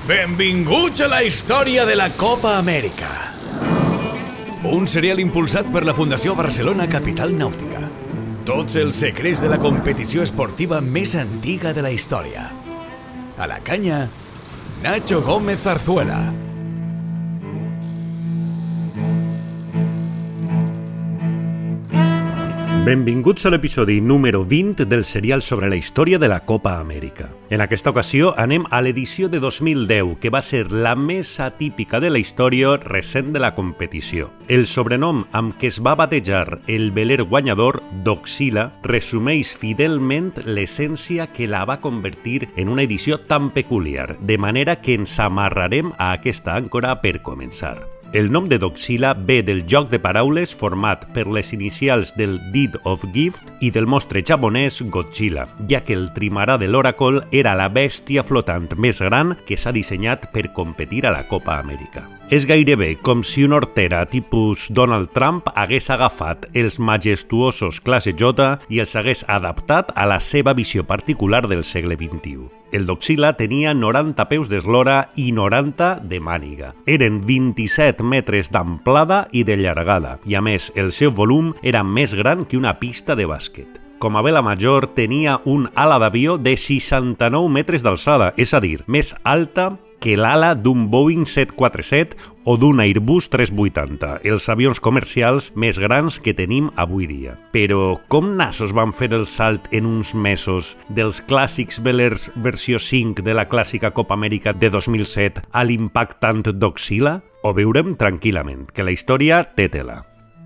Benvinguts a la història de la Copa Amèrica. Un serial impulsat per la Fundació Barcelona Capital Nàutica. Tots els secrets de la competició esportiva més antiga de la història. A la canya, Nacho Gómez Zarzuela. Benvinguts a l'episodi número 20 del serial sobre la història de la Copa Amèrica. En aquesta ocasió anem a l'edició de 2010, que va ser la més atípica de la història recent de la competició. El sobrenom amb què es va batejar el veler guanyador, Doxila, resumeix fidelment l'essència que la va convertir en una edició tan peculiar, de manera que ens amarrarem a aquesta àncora per començar. El nom de Doxila ve del joc de paraules format per les inicials del Deed of Gift i del monstre japonès Godzilla, ja que el trimarà de l'Oracle era la bèstia flotant més gran que s'ha dissenyat per competir a la Copa Amèrica. És gairebé com si un hortera tipus Donald Trump hagués agafat els majestuosos classe J i els hagués adaptat a la seva visió particular del segle XXI. El Doxila tenia 90 peus d'eslora i 90 de màniga. Eren 27 metres d'amplada i de llargada, i a més el seu volum era més gran que una pista de bàsquet. Com a vela major tenia un ala d'avió de 69 metres d'alçada, és a dir, més alta que l'ala d'un Boeing 747 o d'un Airbus 380, els avions comercials més grans que tenim avui dia. Però com nassos van fer el salt en uns mesos dels clàssics velers versió 5 de la clàssica Copa Amèrica de 2007 a l'impactant Doxila? Ho veurem tranquil·lament, que la història té tela.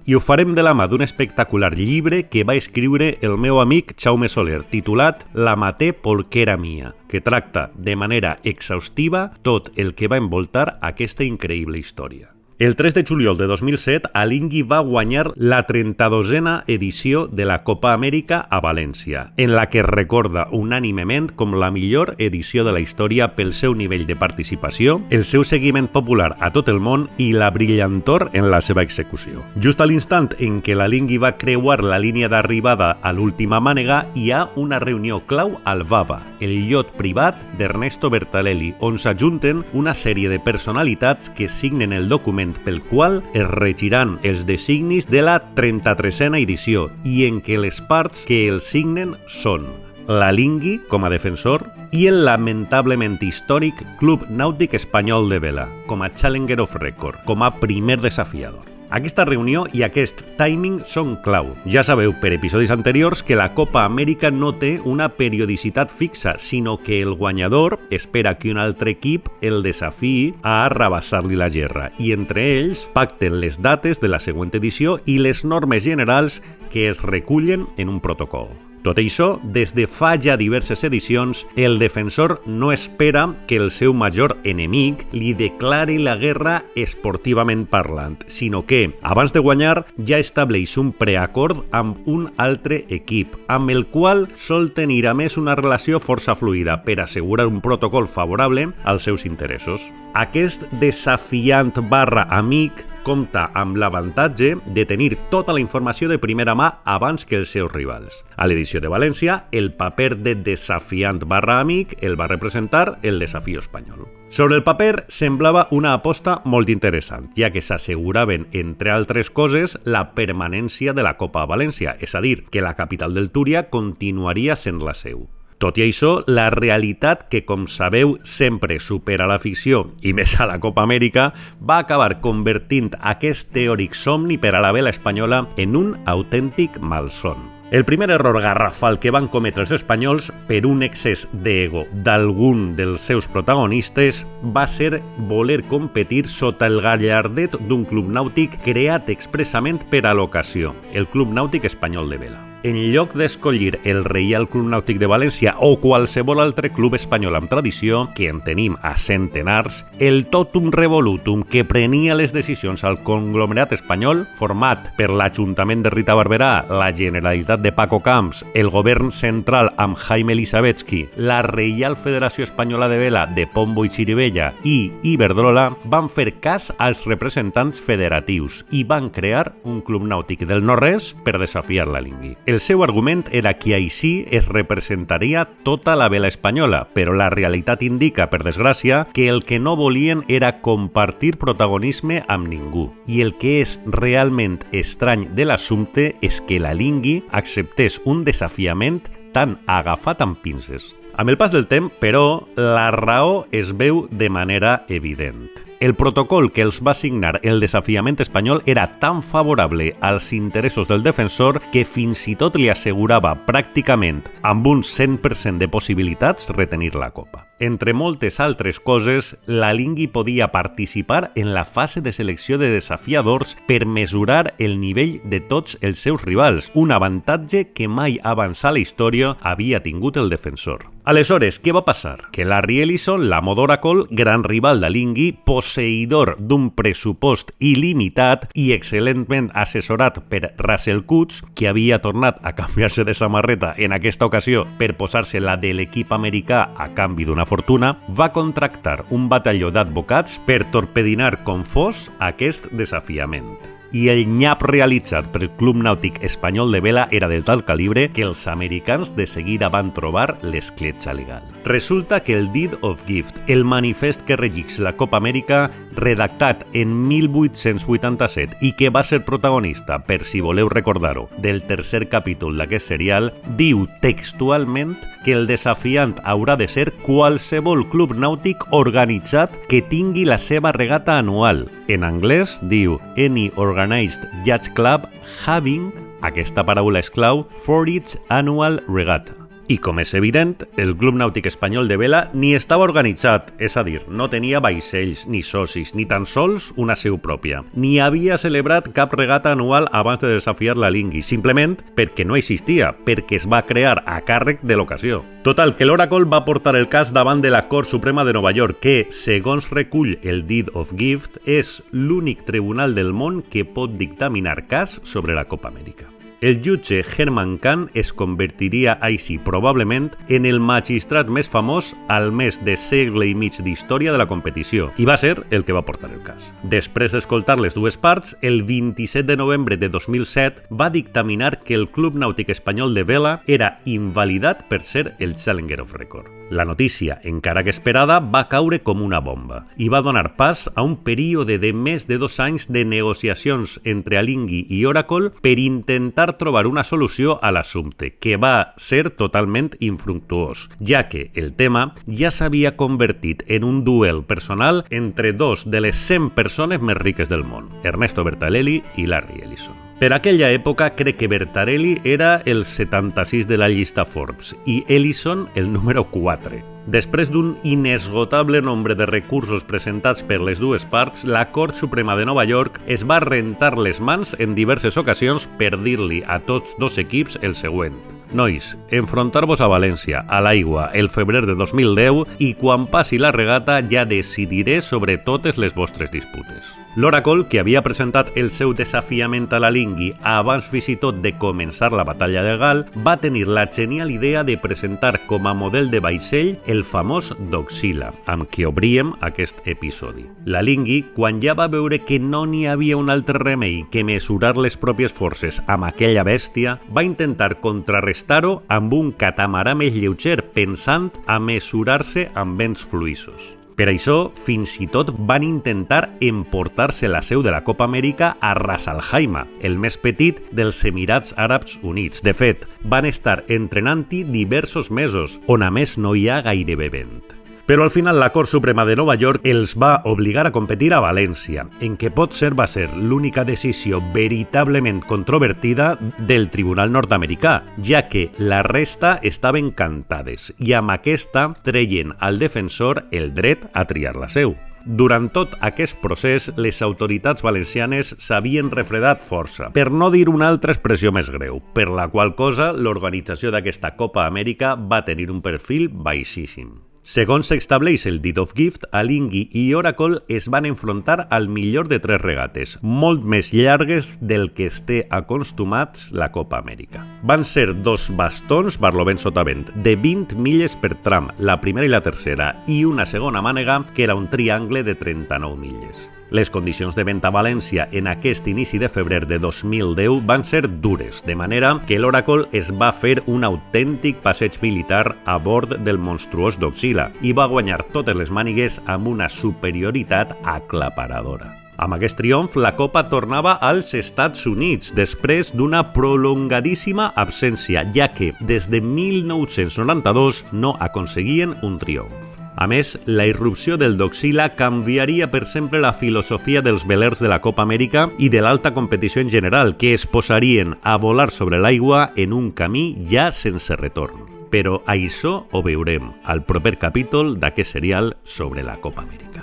I ho farem de la mà d'un espectacular llibre que va escriure el meu amic Jaume Soler, titulat La maté polquera mia, que tracta de manera exhaustiva tot el que va envoltar aquesta increïble història. El 3 de juliol de 2007, Alingui va guanyar la 32a edició de la Copa Amèrica a València, en la que es recorda unànimement com la millor edició de la història pel seu nivell de participació, el seu seguiment popular a tot el món i la brillantor en la seva execució. Just a l'instant en què l'Alingui va creuar la línia d'arribada a l'última mànega, hi ha una reunió clau al Vava, el iot privat d'Ernesto Bertalelli, on s'ajunten una sèrie de personalitats que signen el document pel qual es regiran els designis de la 33a edició i en què les parts que el signen són l'Alingui com a defensor i el lamentablement històric Club Nàutic Espanyol de Vela com a Challenger of Record, com a primer desafiador. Aquesta reunió i aquest timing són clau. Ja sabeu per episodis anteriors que la Copa Amèrica no té una periodicitat fixa, sinó que el guanyador espera que un altre equip el desafiï a arrabassar-li la gerra i entre ells pacten les dates de la següent edició i les normes generals que es recullen en un protocol. Tot això, des de fa ja diverses edicions, el defensor no espera que el seu major enemic li declari la guerra esportivament parlant, sinó que, abans de guanyar, ja estableix un preacord amb un altre equip, amb el qual sol tenir a més una relació força fluida per assegurar un protocol favorable als seus interessos. Aquest desafiant /amic compta amb l'avantatge de tenir tota la informació de primera mà abans que els seus rivals. A l'edició de València, el paper de desafiant /amic el va representar el Desafío Espanyol. Sobre el paper, semblava una aposta molt interessant, ja que s'asseguraven, entre altres coses, la permanència de la Copa a València, és a dir, que la capital del Túria continuaria sent la seu. Tot i això, la realitat, que com sabeu sempre supera la ficció, i més a la Copa Amèrica, va acabar convertint aquest teòric somni per a la vela espanyola en un autèntic malson. El primer error garrafal que van cometre els espanyols per un excés d'ego d'algun dels seus protagonistes va ser voler competir sota el gallardet d'un club nàutic creat expressament per a l'ocasió, el Club Nàutic Espanyol de Vela. En lloc d'escollir el Reial Club Nàutic de València o qualsevol altre club espanyol amb tradició, que en tenim a centenars, el totum revolutum que prenia les decisions al conglomerat espanyol, format per l'Ajuntament de Rita Barberà, la Generalitat de Paco Camps, el Govern Central amb Jaime Elisabetsky, la Reial Federació Espanyola de Vela de Pombo i Xirivella i Iberdrola, van fer cas als representants federatius i van crear un club nàutic del no-res per desafiar l'Alingui. El seu argument era que així es representaria tota la vela espanyola, però la realitat indica, per desgràcia, que el que no volien era compartir protagonisme amb ningú. I el que és realment estrany de l'assumpte és que la Lingui acceptés un desafiament tan agafat amb pinces. Amb el pas del temps, però, la raó es veu de manera evident. El protocol que els va signar el desafiament espanyol era tan favorable als interessos del defensor que fins i tot li assegurava pràcticament amb un 100% de possibilitats retenir la copa. Entre moltes altres coses, la Lingui podia participar en la fase de selecció de desafiadors per mesurar el nivell de tots els seus rivals, un avantatge que mai abans a la història havia tingut el defensor. Aleshores, què va passar? Que Larry Ellison, l'amo d'Oracle, gran rival de Lingui, posseïdor d'un pressupost il·limitat i excel·lentment assessorat per Russell Coutts, que havia tornat a canviar-se de samarreta en aquesta ocasió per posar-se la de l'equip americà a canvi d'una fortuna, va contractar un batalló d'advocats per torpedinar com fos aquest desafiament. I el nyap realitzat pel Club Nàutic Espanyol de Vela era del tal calibre que els americans de seguida van trobar l'escletxa legal. Resulta que el Deed of Gift, el manifest que regix la Copa Amèrica, redactat en 1887 i que va ser protagonista, per si voleu recordar-ho, del tercer capítol d'aquest serial, diu textualment que el desafiant haurà de ser qualsevol club nàutic organitzat que tingui la seva regata anual. En anglès diu Any Organized Yacht Club having, aquesta paraula és clau, for its annual regatta. I com és evident, el Club Nàutic Espanyol de Vela ni estava organitzat, és a dir, no tenia vaixells, ni socis, ni tan sols una seu pròpia. Ni havia celebrat cap regata anual abans de desafiar la Lingui, simplement perquè no existia, perquè es va crear a càrrec de l'ocasió. Total, que l'Oracle va portar el cas davant de la Cort Suprema de Nova York, que, segons recull el Deed of Gift, és l'únic tribunal del món que pot dictaminar cas sobre la Copa Amèrica. El jutge Herman Kahn es convertiria així probablement en el magistrat més famós al més de segle i mig d'història de la competició, i va ser el que va portar el cas. Després d'escoltar les dues parts, el 27 de novembre de 2007 va dictaminar que el Club Nàutic Espanyol de Vela era invalidat per ser el Challenger of Record. La notícia, encara que esperada, va caure com una bomba i va donar pas a un període de més de 2 anys de negociacions entre Alinghi i Oracle per intentar trobar una solució a l'assumpte, que va ser totalment infructuós, ja que el tema ja s'havia convertit en un duel personal entre dos de les 100 persones més riques del món, Ernesto Bertarelli i Larry Ellison. Per aquella època crec que Bertarelli era el 76 de la llista Forbes i Ellison el número 4. Després d'un inesgotable nombre de recursos presentats per les dues parts, la Cort Suprema de Nova York es va rentar les mans en diverses ocasions per dir-li a tots dos equips el següent: nois, enfrontar-vos a València, a l'aigua, el febrer de 2010 i quan passi la regata ja decidiré sobre totes les vostres disputes. L'Oracle, que havia presentat el seu desafiament a la Lingui abans fins i tot de començar la batalla legal, va tenir la genial idea de presentar com a model de vaixell el famós Doxila, amb què obríem aquest episodi. La Lingui, quan ja va veure que no n'hi havia un altre remei que mesurar les pròpies forces amb aquella bèstia, va intentar contrarrestar-ho amb un catamarà més lleuger, pensant a mesurar-se amb vents fluïssos. Per això, fins i tot van intentar emportar-se la seu de la Copa Amèrica a Ras Al Khaimah, el més petit dels Emirats Àrabs Units. De fet, van estar entrenant-hi diversos mesos, on a més no hi ha gairebé vent. Però al final la Cort Suprema de Nova York els va obligar a competir a València, en què potser va ser l'única decisió veritablement controvertida del tribunal nord-americà, ja que la resta estaven cantades i amb aquesta treien al defensor el dret a triar la seu. Durant tot aquest procés, les autoritats valencianes s'havien refredat força, per no dir una altra expressió més greu, per la qual cosa l'organització d'aquesta Copa Amèrica va tenir un perfil baixíssim. Segons s'estableix el Deed of Gift, Alinghi i Oracle es van enfrontar al millor de 3 regates, molt més llargues del que es té acostumats la Copa Amèrica. Van ser 2 bastons barlovent sotavent, de 20 milles per tram, la primera i la tercera, i una segona mànega que era un triangle de 39 milles. Les condicions de vent a València en aquest inici de febrer de 2010 van ser dures, de manera que l'Oracle es va fer un autèntic passeig militar a bord del monstruós Doxila i va guanyar totes les mànigues amb una superioritat aclaparadora. Amb aquest triomf, la Copa tornava als Estats Units després d'una prolongadíssima absència, ja que des de 1992 no aconseguien un triomf. A més, la irrupció del Doxila canviaria per sempre la filosofia dels velers de la Copa Amèrica i de l'alta competició en general, que es posarien a volar sobre l'aigua en un camí ja sense retorn. Però això ho veurem al proper capítol d'aquest serial sobre la Copa Amèrica.